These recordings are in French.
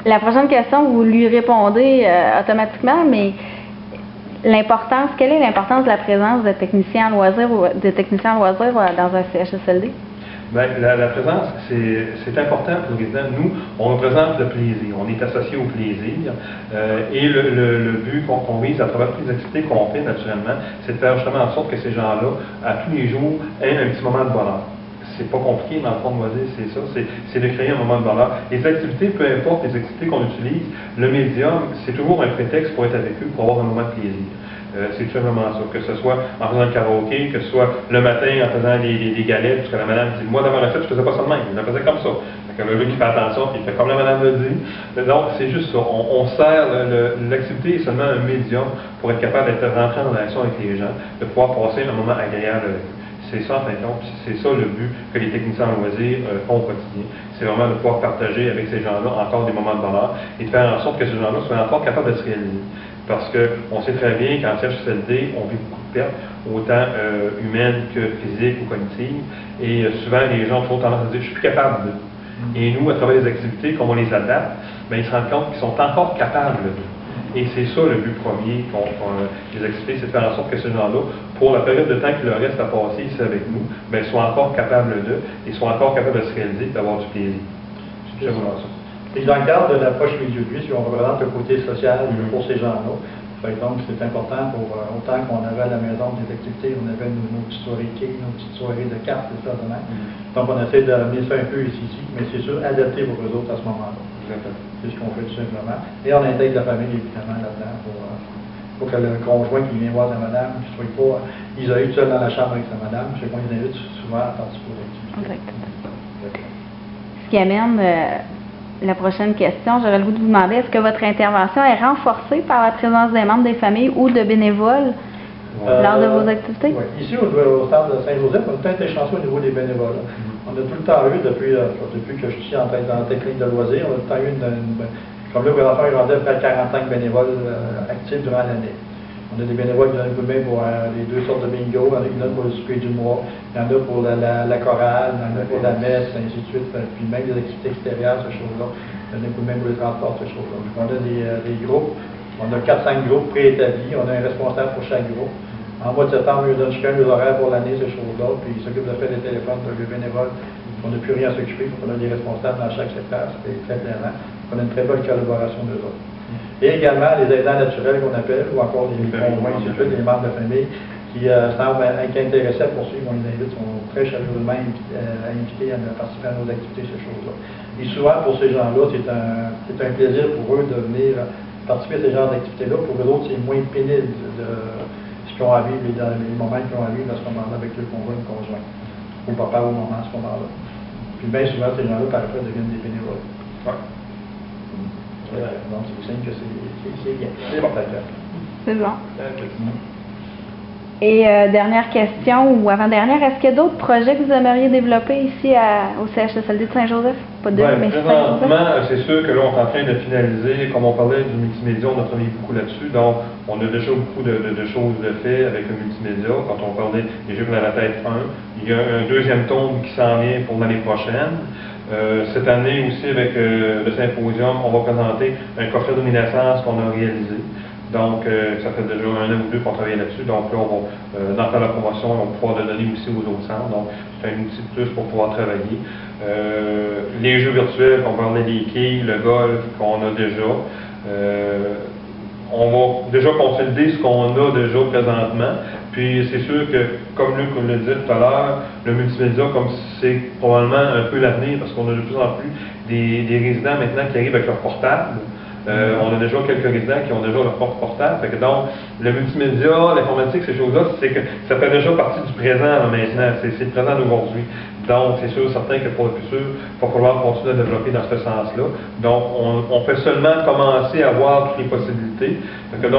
La prochaine question, vous lui répondez automatiquement, mais quelle est l'importance de la présence de techniciens en loisirs dans un CHSLD? Bien, la présence, c'est important pour les résidents. Nous, on représente le plaisir, on est associé au plaisir. Et le but qu'on vise à travers toutes les activités qu'on fait, naturellement, c'est de faire justement en sorte que ces gens-là, à tous les jours, aient un petit moment de bonheur. C'est pas compliqué dans le fond de loisir, c'est ça, c'est de créer un moment de bonheur. Les activités, peu importe les activités qu'on utilise, le médium, c'est toujours un prétexte pour être avec eux, pour avoir un moment de plaisir. C'est tout simplement ça, que ce soit en faisant le karaoké, que ce soit le matin en faisant des galettes, parce que la madame dit, moi dans ma recette, je faisais pas ça de même, je la faisais comme ça. Donc le jeu qui fait attention, puis il fait comme la madame le dit. Donc c'est juste ça, on sert, l'activité est seulement un médium pour être capable d'être rentré en relation avec les gens, de pouvoir passer un moment agréable avec eux. C'est ça en fin de compte, c'est ça le but que les techniciens en loisirs font au quotidien. C'est vraiment de pouvoir partager avec ces gens-là encore des moments de bonheur et de faire en sorte que ces gens-là soient encore capables de se réaliser. Parce qu'on sait très bien qu'en CHSLD, on vit beaucoup de pertes, autant humaines que physiques ou cognitives. Et souvent, les gens ont toujours tendance à dire « je suis plus capable de ». Et nous, à travers les activités, comme on les adapte, bien, ils se rendent compte qu'ils sont encore capables de. Et c'est ça le but premier des activités, c'est de faire en sorte que ces gens-là, pour la période de temps qu'il leur reste à passer ici avec nous, bien, soient encore capables de, et soient encore capables de se réaliser et d'avoir du plaisir. C'est vraiment ça. Et dans le cadre de l'approche milieu de vie, si on représente le côté social pour ces gens-là, par exemple, c'est important pour autant qu'on avait à la maison des activités, on avait nos petites soirées cake, nos petites soirées de cartes, etc. Donc on essaie d'amener ça un peu ici, mais c'est sûr, adapter pour eux autres à ce moment-là. C'est ce qu'on fait tout simplement. Et on intègre la famille évidemment là-dedans pour que le conjoint qui vient voir sa madame ne soit pas isolé tout seul dans la chambre avec sa madame. Je sais qu'on les invite souvent à participer aux activités. Ce qui amène la prochaine question, j'aurais le goût de vous demander, est-ce que votre intervention est renforcée par la présence des membres des familles ou de bénévoles lors de vos activités? Oui. Ici, au stade de Saint-Joseph, on a été chanceux au niveau des bénévoles. On a tout le temps eu, depuis que je suis en dans la technique de loisirs, on a tout le temps eu comme là, présentement, il y a près de 45 bénévoles actifs durant l'année. On a des bénévoles qui donnent un coup de main pour les 2 sortes de bingo, il y en a qui donnent pour le souper du mois, il y en a pour la chorale, il y en a pour la messe, ainsi de suite, puis même des activités extérieures, ces choses-là. Il y en a un coup de main pour les transports, ces choses-là. On a des groupes, on a 4-5 groupes préétablis, on a un responsable pour chaque groupe. En mois de septembre, ils donnent chacun les horaires pour l'année, ces choses-là, puis ils s'occupent de faire des téléphones pour les bénévoles. On n'a plus rien à s'occuper, on a des responsables dans chaque secteur, c'est très plaisant. On a une très bonne collaboration d'eux autres. Et également les aidants naturels qu'on appelle, ou encore les conjoints, les membres de famille qui semblent intéressés à poursuivre, on les invite, sont très chaleureusement invités à participer à nos activités, ces choses-là. Et souvent, pour ces gens-là, c'est un plaisir pour eux de venir participer à ces genres d'activités-là. Pour eux autres, c'est moins pénible de ce qu'ils ont à vivre, les moments qu'ils ont à vivre à ce moment-là avec le conjoint, ou papa au moment à ce moment-là. Puis bien souvent, ces gens-là, par après, deviennent des bénévoles. Ouais. Donc, c'est simple que c'est bien. C'est bon, c'est bon. Et dernière question, ou avant-dernière, est-ce qu'il y a d'autres projets que vous aimeriez développer ici au CHSLD de Saint-Joseph? Pas deux, mais présentement, c'est sûr que là, on est en train de finaliser, comme on parlait du multimédia, on a travaillé beaucoup là-dessus, donc on a déjà beaucoup de choses de fait avec le multimédia. Quand on parlait des Jeux de la tête 1, il y a un deuxième tome qui s'en vient pour l'année prochaine. Cette année aussi, avec le symposium, on va présenter un coffret de naissance qu'on a réalisé. Donc, ça fait déjà 1 an ou 2 qu'on travaille là-dessus. Donc là, on va, dans la promotion, on va pouvoir le donner aussi aux autres centres. Donc, c'est un outil de plus pour pouvoir travailler. Les jeux virtuels, on parlait des quilles, le golf qu'on a déjà. On va déjà consolider ce qu'on a déjà présentement. Puis c'est sûr que, comme Luc le disait tout à l'heure, le multimédia, comme c'est probablement un peu l'avenir, parce qu'on a de plus en plus des résidents maintenant qui arrivent avec leur portable. On a déjà quelques résidents qui ont déjà leur portable. Fait que donc, le multimédia, l'informatique, ces choses-là, c'est que ça fait déjà partie du présent là, maintenant. C'est le présent d'aujourd'hui. Donc, c'est sûr, certain que pour le futur, il va falloir continuer à développer dans ce sens-là. Donc, on fait seulement commencer à voir toutes les possibilités. Donc, là,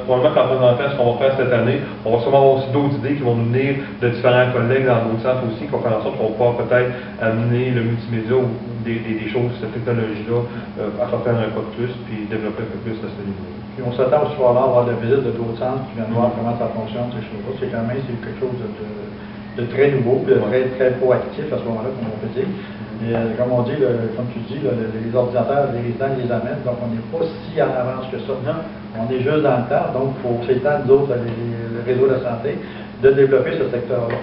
probablement qu'en présentant ce qu'on va faire cette année, on va sûrement avoir aussi d'autres idées qui vont nous venir de différents collègues dans d'autres centres aussi, qui vont faire en sorte qu'on va pouvoir peut-être amener le multimédia ou des choses, cette technologie-là, à faire un pas de plus, puis développer un peu plus à ce niveau-là. Puis on s'attend aussi à avoir la visite de d'autres centres qui viennent voir comment ça fonctionne, ces choses-là. C'est quand même quelque chose de très nouveau, puis de très proactif à ce moment-là, comme on peut dire. Mais comme on dit, comme tu dis, les ordinateurs, les résidents les amènent, donc on n'est pas si en avance que ça. Non. On est juste dans le temps, donc c'est le temps, nous autres, le réseau de la santé, de développer ce secteur-là.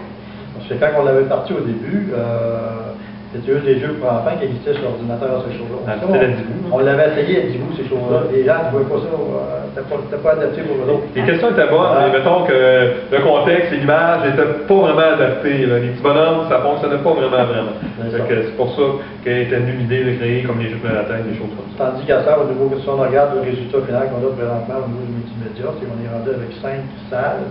Parce que quand on l'avait parti au début, c'était juste des jeux pour enfants qui existaient sur l'ordinateur, ces choses-là. On l'avait essayé à Dibou, ces choses-là. Les gens ne voyaient pas ça, c'était pas adapté pour eux autres. Les questions étaient bonnes, mais mettons que le contexte et l'image n'étaient pas vraiment adaptés. Les petits bonhommes, ça ne fonctionnait pas vraiment. C'est pour ça qu'était venue l'idée de créer comme les jeux de la tête, des choses comme ça. Tandis qu'à ça, au niveau, si on regarde le résultat final qu'on a présentement au niveau du multimédia, c'est qu'on est rendu avec 5 salles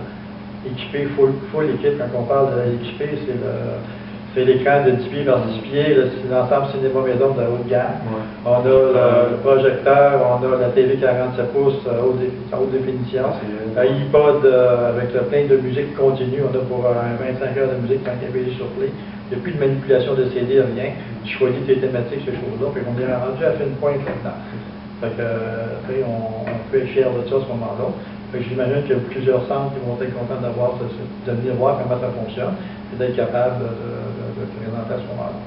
équipées, full équipe. Quand on parle d'équipées, c'est l'écran de 10 pieds par 10 pieds, l'ensemble cinéma maison de la haute gamme. On a le projecteur, on a la TV 47 pouces haute définition, iPod avec plein de musique continue, on a pour 25 heures de musique quand il y avait sur play. Il n'y a plus de manipulation de CD, rien. Tu choisis tes thématiques, ces choses-là, puis on est rendu à faire une pointe maintenant. Fait que, on peut être fiers de ça à ce moment-là. J'imagine qu'il y a plusieurs centres qui vont être contents de venir voir comment ça fonctionne et d'être capables de présenter à ce moment-là.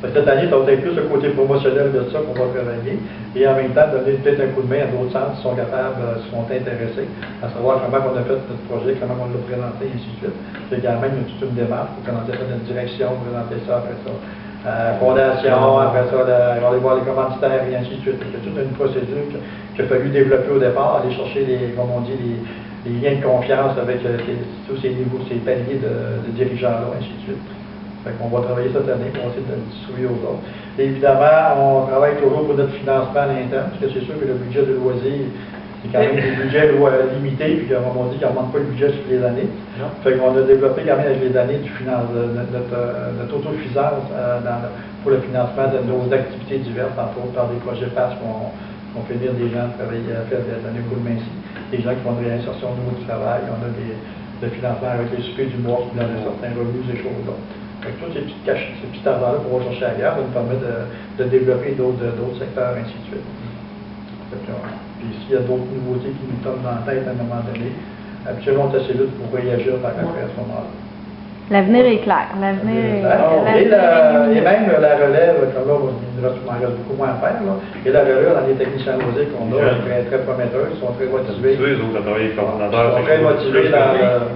Cette année, ça va être plus le côté promotionnel de ça qu'on va travailler et en même temps donner peut-être un coup de main à d'autres centres qui sont capables, qui sont intéressés à savoir comment on a fait notre projet, comment on l'a présenté, et ainsi de suite. C'est quand même toute une démarche pour présenter ça dans une direction, présenter ça après ça. Fondation, après ça, aller voir les commanditaires et ainsi de suite. C'est toute une procédure qu'il a fallu développer au départ, aller chercher, comme on dit, les liens de confiance avec tous ces niveaux, ces paliers de dirigeants-là, ainsi de suite. On va travailler cette année pour essayer de le distribuer aux autres. Et évidemment, on travaille toujours pour notre financement à l'interne, parce que c'est sûr que le budget de loisirs, c'est quand même des budgets limités, puis comme on dit, on ne manque pas le budget sur les années. Fait qu'on a développé quand même avec les années notre autosuffisance pour le financement de nos activités diverses, entre autres par des projets PASS qu'on fait venir des gens travailler à faire donner un coup de main ici, des gens qui font de réinsertion au niveau du travail, on a des financements avec les soupers du mois qui donnent certains revenus, ces choses-là. Tous ces petits argents-là qu'on va chercher ailleurs, ça nous permet de développer d'autres secteurs, ainsi de suite. Puis s'il y a d'autres nouveautés qui nous tombent dans la tête à un moment donné, habituellement on est assez vite pour réagir par après à ce moment-là. L'avenir est clair. L'avenir et même la relève, comme là, il m'en reste beaucoup moins à faire, là. Et la relève dans les techniciens loisirs qu'on a, très prometteurs, ils sont très motivés.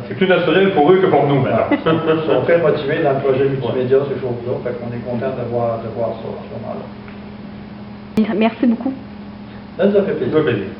C'est plus naturel pour eux que pour nous maintenant. Ils sont très motivés dans le projet multimédia, ces choses-là. Fait qu'on est content de voir ça à ce moment-là. Merci beaucoup. Ça nous a fait plaisir.